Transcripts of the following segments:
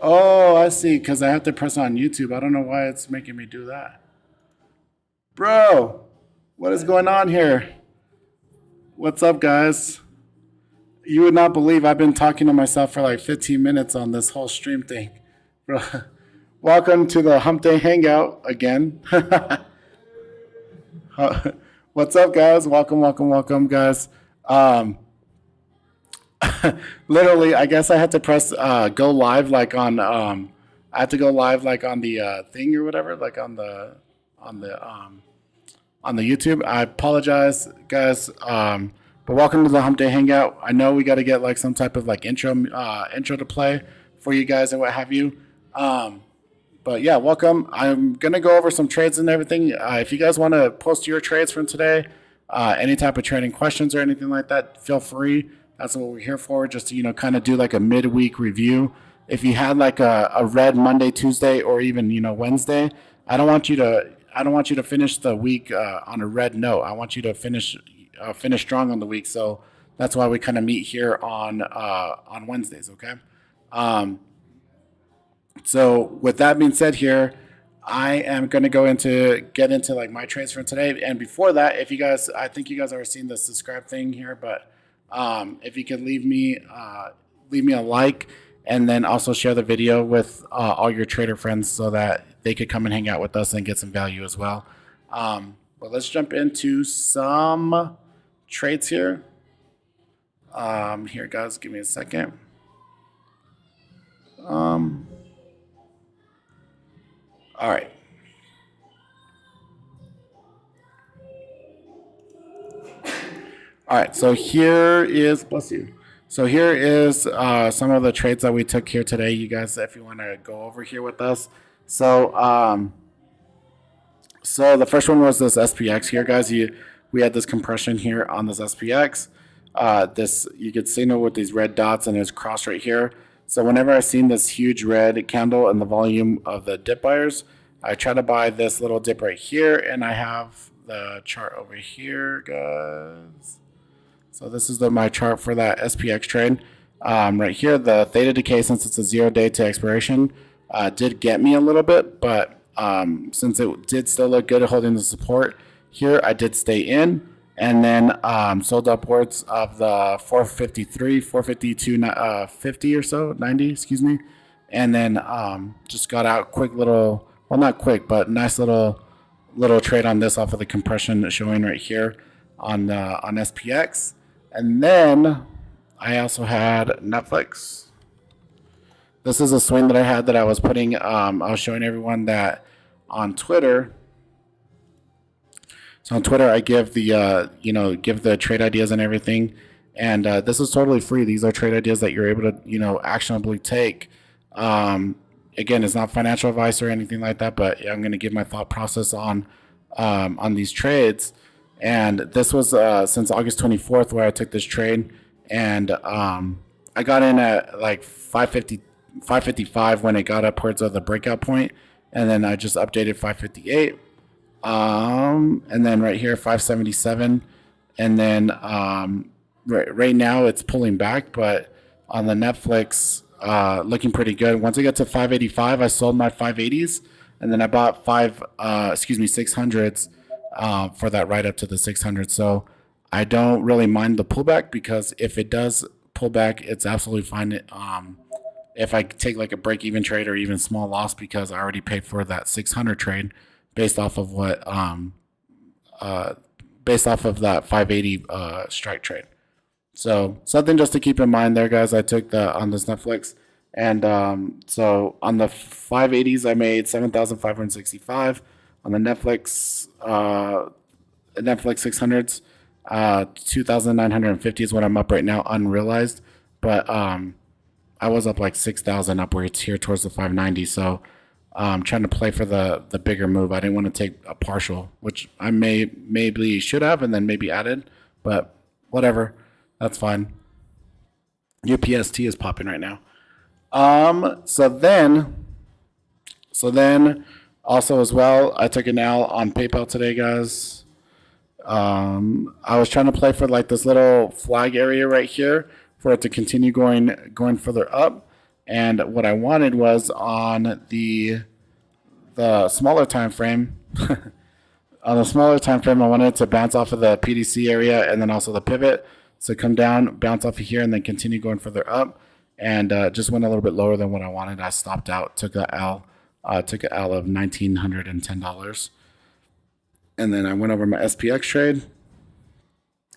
Oh, I see. Because I have to press on YouTube. I don't know why it's making me do that. Bro, what is going on here? What's up, guys? You would not believe I've been talking to myself for like 15 minutes on this whole stream thing. Bro, welcome to the Hump Day Hangout again. What's up, guys? Welcome, welcome, welcome, guys. Um, Literally, I guess I had to press go live like on I had to go live like on the thing or whatever, like on the um on the YouTube. I apologize, guys. But welcome to the Hump Day Hangout. I know we got to get like some type of like intro to play for you guys and what have you. Um, but yeah, welcome. I'm gonna go over some trades and everything. If you guys want to post your trades from today, any type of trading questions or anything like that, feel free. That's what we're here for. Just to kind of do like a midweek review. If you had like a red Monday, Tuesday, or even Wednesday, I don't want you to. I don't want you to finish the week on a red note. I want you to finish strong on the week. So that's why we kind of meet here on Wednesdays. Okay. Um, so with that being said, here I am going to get into like my trades from today. And before that, if you guys, I think you guys already seen the subscribe thing here, but if you could leave me a like and then also share the video with all your trader friends so that they could come and hang out with us and get some value as well. But let's jump into some trades here. Here, guys, give me a second. All right. All right. So here is, bless you. So here is some of the trades that we took here today, you guys, if you want to go over here with us. So, so the first one was this SPX here, guys. We had this compression here on this SPX. This you could signal with these red dots and there's cross right here. So whenever I seen this huge red candle in the volume of the dip buyers, I try to buy this little dip right here, and I have the chart over here, guys. So this is my chart for that SPX trade. Right here, the theta decay, since it's a 0 day to expiration, did get me a little bit, but since it did still look good at holding the support here, I did stay in, and then sold upwards of the 453, 452, 50 or so, 90, excuse me, and then just got out quick little, well, not quick, but nice little trade on this off of the compression showing right here on SPX. And then I also had Netflix. This is a swing that I had that I was putting. I was showing everyone that on Twitter. So on Twitter, I give the give the trade ideas and everything, and this is totally free. These are trade ideas that you're able to actionably take. Again, it's not financial advice or anything like that, but I'm going to give my thought process on these trades. And this was since August 24th where I took this trade, and I got in at like 555 when it got upwards of the breakout point, and then I just updated 558, and then right here 577, and then right now it's pulling back, but on the Netflix looking pretty good. Once I got to 585, I sold my 580s, and then I bought 600s. For that right up to the 600. So I don't really mind the pullback, because if it does pull back, it's absolutely fine. If I take like a break even trade or even small loss, because I already paid for that 600 trade based off of what based off of that 580 strike trade. So something just to keep in mind there, guys. I took on this Netflix, and so on the 580s I made 7,565. On the Netflix 600s, 2,950 is what I'm up right now, unrealized. But I was up like 6,000 upwards here towards the 590. So I'm trying to play for the bigger move. I didn't want to take a partial, which I maybe should have and then maybe added, but whatever, that's fine. UPST is popping right now. So then also as well, I took an L on PayPal today, guys. I was trying to play for like this little flag area right here for it to continue going further up, And what I wanted was on the smaller time frame. On the smaller time frame, I wanted it to bounce off of the PDC area and then also the pivot. So come down, bounce off of here, and then continue going further up. And just went a little bit lower than what I wanted. I stopped out, took an L of $1,910. And then I went over my SPX trade.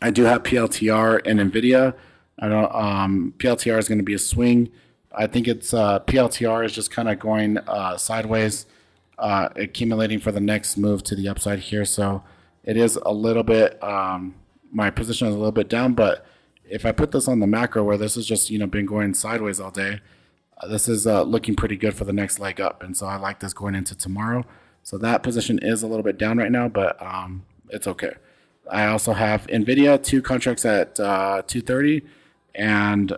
I do have PLTR and NVIDIA. I don't. PLTR is going to be a swing. I think it's PLTR is just kind of going sideways, accumulating for the next move to the upside here. So it is a little bit. My position is a little bit down, but if I put this on the macro where this is just been going sideways all day, this is looking pretty good for the next leg up, and so I like this going into tomorrow. So that position is a little bit down right now, but it's okay. I also have NVIDIA, 2 contracts at 230, and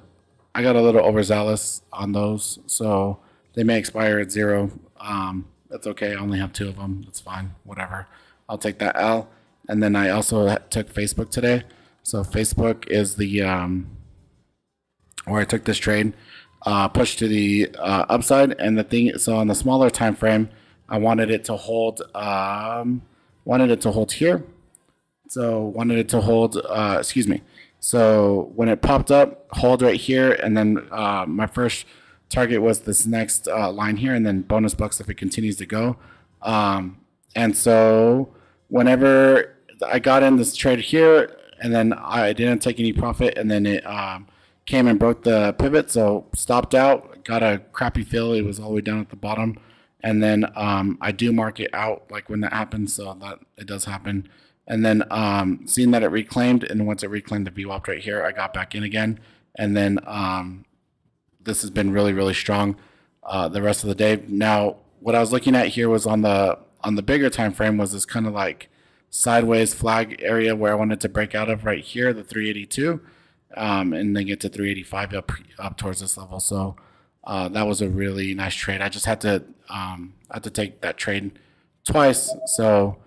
I got a little overzealous on those, so they may expire at 0. That's okay. I only have 2 of them. That's fine. Whatever. I'll take that L. And then I also took Facebook today. So Facebook is the where I took this trade, pushed to the upside, and the thing. So on the smaller time frame, I wanted it to hold. Here. So wanted it to hold. Excuse me. So when it popped up, hold right here, and then my first target was this next line here, and then bonus bucks if it continues to go. And so whenever I got in this trade here, and then I didn't take any profit, and then it came and broke the pivot, so stopped out, got a crappy fill. It was all the way down at the bottom, and then I do mark it out like when that happens, so that it does happen. And then seeing that it reclaimed, and once it reclaimed the VWAP right here, I got back in again, and then this has been really, really strong the rest of the day. Now, what I was looking at here was on the bigger time frame was this kind of like sideways flag area where I wanted to break out of right here, the 382, and then get to 385 up towards this level. So that was a really nice trade. I just had to take that trade twice so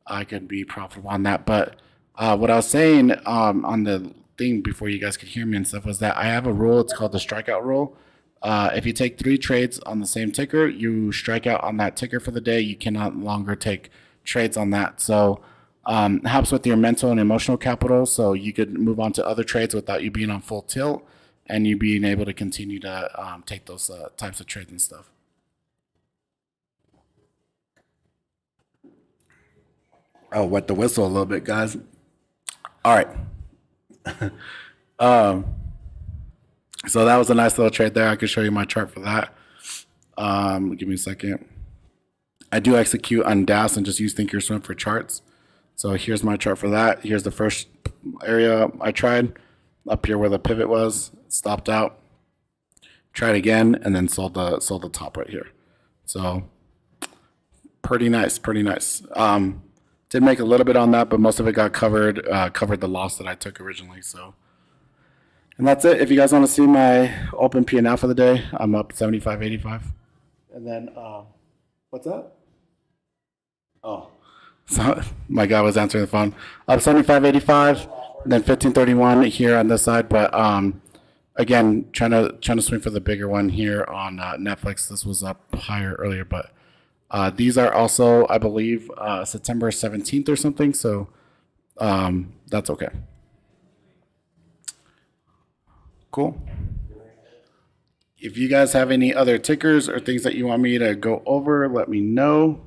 I could be profitable on that. But what I was saying on the thing before you guys could hear me and stuff was that I have a rule. It's called the strikeout rule. If you take 3 trades on the same ticker, you strike out on that ticker for the day. You cannot longer take trades on that. So it helps with your mental and emotional capital. So you could move on to other trades without you being on full tilt and you being able to continue to take those types of trades and stuff. Oh, wet the whistle a little bit, guys. All right. So that was a nice little trade there. I could show you my chart for that. Give me a second. I do execute on DAS and just use Thinkorswim for charts. So here's my chart for that. Here's the first area I tried. Up here where the pivot was, stopped out. Tried again, and then sold the top right here. So pretty nice, pretty nice. Did make a little bit on that, but most of it got covered the loss that I took originally. So, and that's it. If you guys want to see my open P&L for the day, I'm up 75.85. And then, what's that? Oh, so my guy was answering the phone. Up 75.85, then 15.31 here on this side. But again, trying to swing for the bigger one here on Netflix. This was up higher earlier, but. These are also, I believe, September 17th or something, so that's okay. Cool. If you guys have any other tickers or things that you want me to go over, let me know.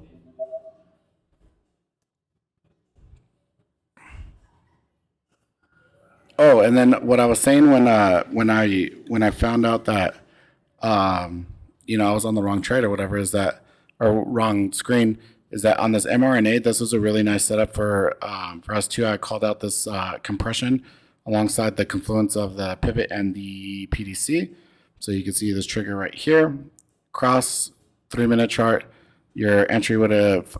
Oh, and then what I was saying when I found out that I was on the wrong trade or whatever is that. Or wrong screen is that on this mRNA, this was a really nice setup for us too. I called out this compression alongside the confluence of the pivot and the PDC. So you can see this trigger right here, cross 3-minute chart. Your entry would have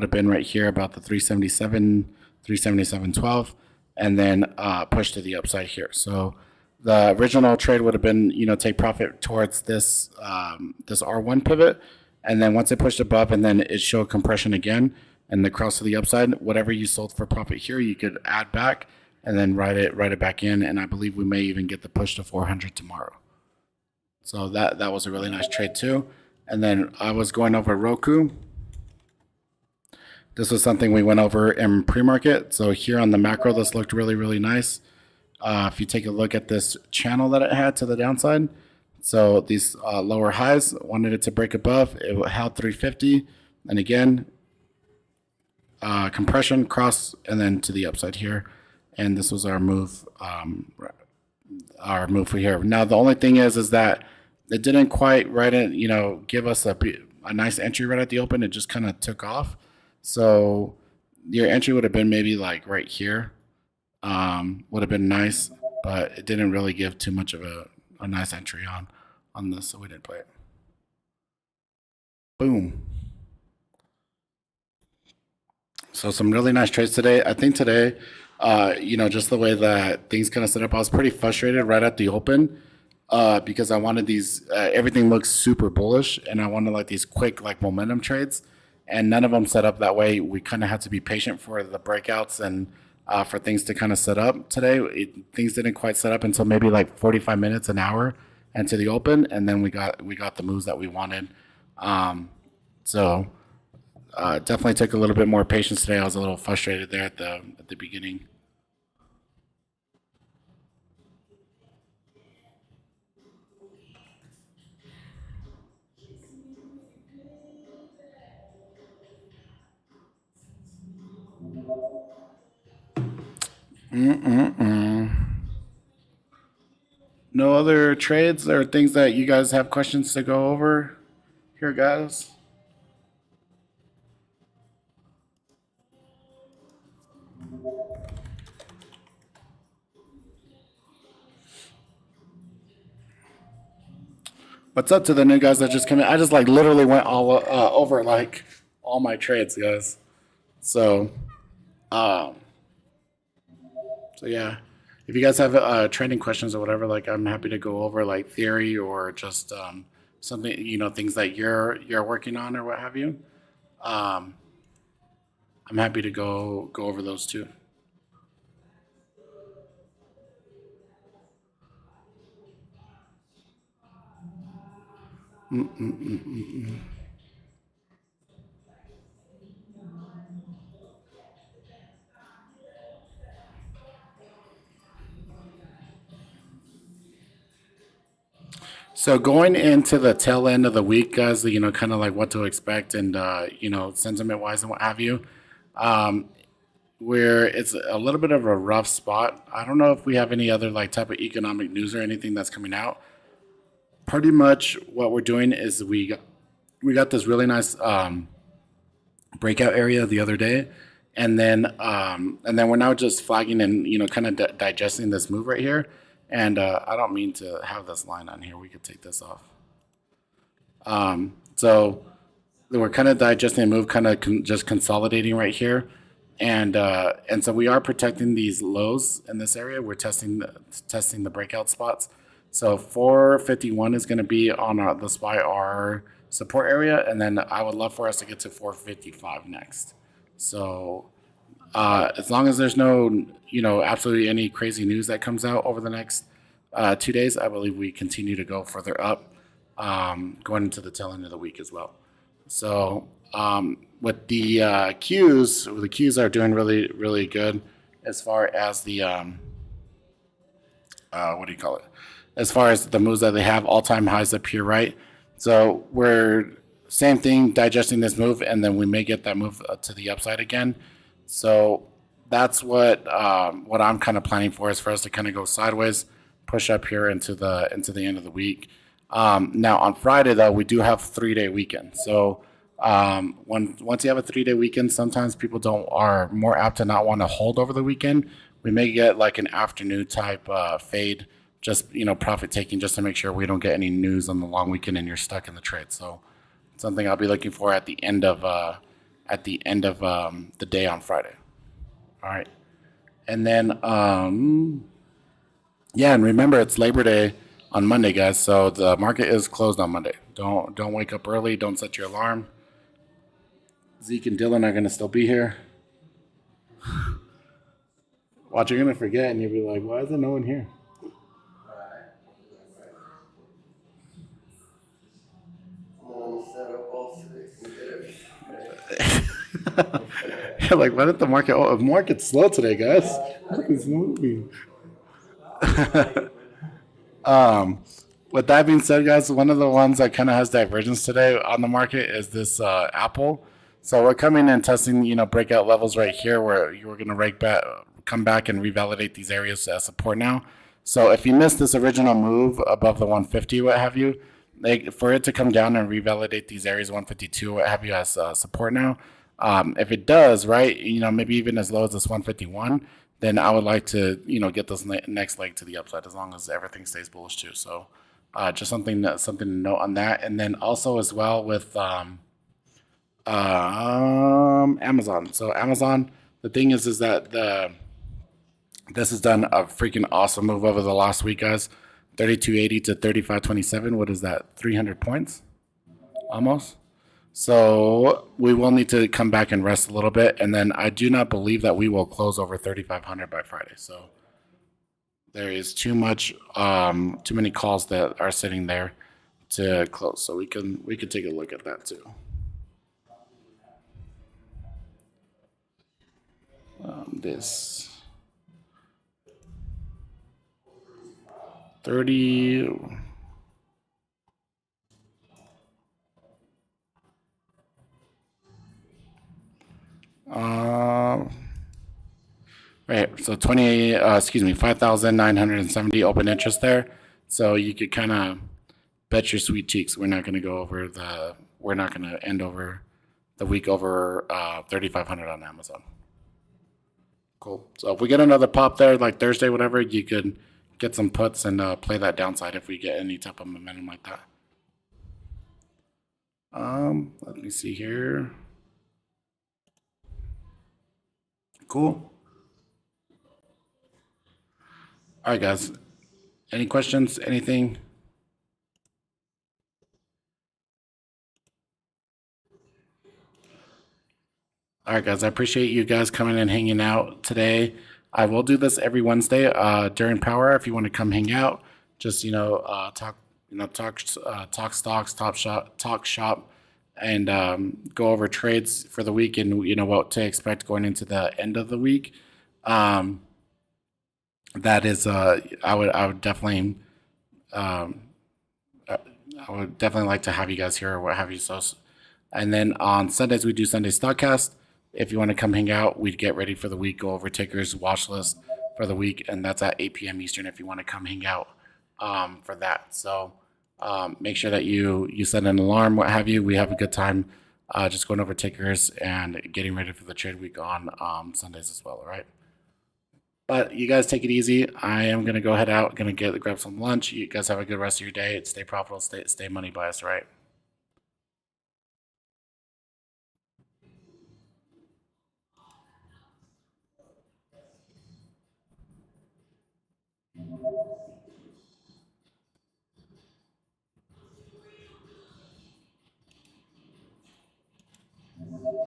been right here about the 377.12, and then push to the upside here. So the original trade would have been take profit towards this this R1 pivot. And then once it pushed above and then it showed compression again and the cross to the upside, whatever you sold for profit here, you could add back and then write it back in. And I believe we may even get the push to 400 tomorrow. So that was a really nice trade too. And then I was going over Roku. This was something we went over in pre-market. So here on the macro, this looked really, really nice. If you take a look at this channel that it had to the downside, so these lower highs, wanted it to break above. It held 350. And again, compression, cross, and then to the upside here. And this was our move for here. Now, the only thing is that it didn't quite give us a nice entry right at the open. It just kind of took off. So your entry would have been maybe like right here. Would have been nice, but it didn't really give too much of a nice entry on this, so we didn't play it. Boom. So some really nice trades today. I think today, just the way that things kind of set up, I was pretty frustrated right at the open because I wanted these. Everything looks super bullish, and I wanted like these quick like momentum trades, and none of them set up that way. We kind of had to be patient for the breakouts and for things to kind of set up today. Things didn't quite set up until maybe like 45 minutes, an hour, into the open, and then we got the moves that we wanted. So. Definitely took a little bit more patience today. I was a little frustrated there at the beginning. No other trades or things that you guys have questions to go over here, guys? What's up to the new guys that just came in? I just like literally went all over like all my trades, guys. So, um, so yeah, if you guys have trading questions or whatever, like I'm happy to go over like theory or just something, things that you're working on or what have you. Um, I'm happy to go over those too. So going into the tail end of the week, guys, kind of like what to expect and sentiment wise and what have you. Um, where it's a little bit of a rough spot. I don't know if we have any other like type of economic news or anything that's coming out. Pretty much what we're doing is we got this really nice breakout area the other day, and then we're now just flagging and kind of digesting this move right here. And I don't mean to have this line on here. We could take this off. So we're kind of digesting the move, kind of just consolidating right here, and so we are protecting these lows in this area. We're testing the breakout spots. So 451 is going to be on the SPY our support area, and then I would love for us to get to 455 next. So as long as there's no absolutely any crazy news that comes out over the next 2 days, I believe we continue to go further up, going into the tail end of the week as well. So with the the Qs are doing really, really good as far as the what do you call it? As far as the moves that they have, all time highs up here, right? So we're same thing, digesting this move, and then we may get that move to the upside again. So that's what I'm kind of planning for, is for us to kind of go sideways, push up here into the end of the week. Now on Friday though, we do have 3 day weekend. So once you have a 3 day weekend, sometimes people don't are more apt to not want to hold over the weekend. We may get like an afternoon type fade, just profit taking, just to make sure we don't get any news on the long weekend and you're stuck in the trade. So something I'll be looking for at the end of the day on Friday. All right, and then yeah, and remember it's Labor Day on Monday, guys. So the market is closed on Monday. Don't wake up early. Don't set your alarm. Zeke and Dylan are gonna still be here. Watch, you're gonna forget, and you'll be like, "Why is there no one here?" You're like, why did the market? Oh, the market's slow today, guys. Market's moving. With that being said, guys, one of the ones that kind of has divergence today on the market is this Apple. So we're coming and testing, breakout levels right here where you're going to come back and revalidate these areas as support now. So if you missed this original move above the 150, what have you, for it to come down and revalidate these areas, 152, what have you, as support now. If it does, right, maybe even as low as this 151, then I would like to, get this next leg to the upside as long as everything stays bullish too. So just something to note on that. And then also as well with Amazon. So Amazon, the thing is that this has done a freaking awesome move over the last week, guys. 32.80 to 35.27. What is that? 300 points, almost. So we will need to come back and rest a little bit, and then I do not believe that we will close over 3,500 by Friday. So there is too many calls that are sitting there to close. So we can take a look at that too. This 30. Right, so 5,970 open interest there. So you could kind of bet your sweet cheeks we're not going to end over the week over 3,500 on Amazon. Cool. So if we get another pop there, like Thursday, whatever, you could get some puts and play that downside if we get any type of momentum like that. Let me see here. Cool. All right, guys. Any questions? Anything? All right, guys. I appreciate you guys coming and hanging out today. I will do this every Wednesday during Power. If you want to come hang out, just talk stocks, talk shop, and go over trades for the week and what to expect going into the end of the week. That is, I would definitely like to have you guys here or what have you. So, and then on Sundays we do Sunday Stockcast. If you want to come hang out, we'd get ready for the week, go over tickers, watch list for the week, and that's at 8 p.m. Eastern if you want to come hang out for that. So make sure that you set an alarm, what have you. We have a good time just going over tickers and getting ready for the trade week on Sundays as well, all right? But you guys take it easy. I am going to go head out, going to grab some lunch. You guys have a good rest of your day. Stay profitable, stay money biased, all right?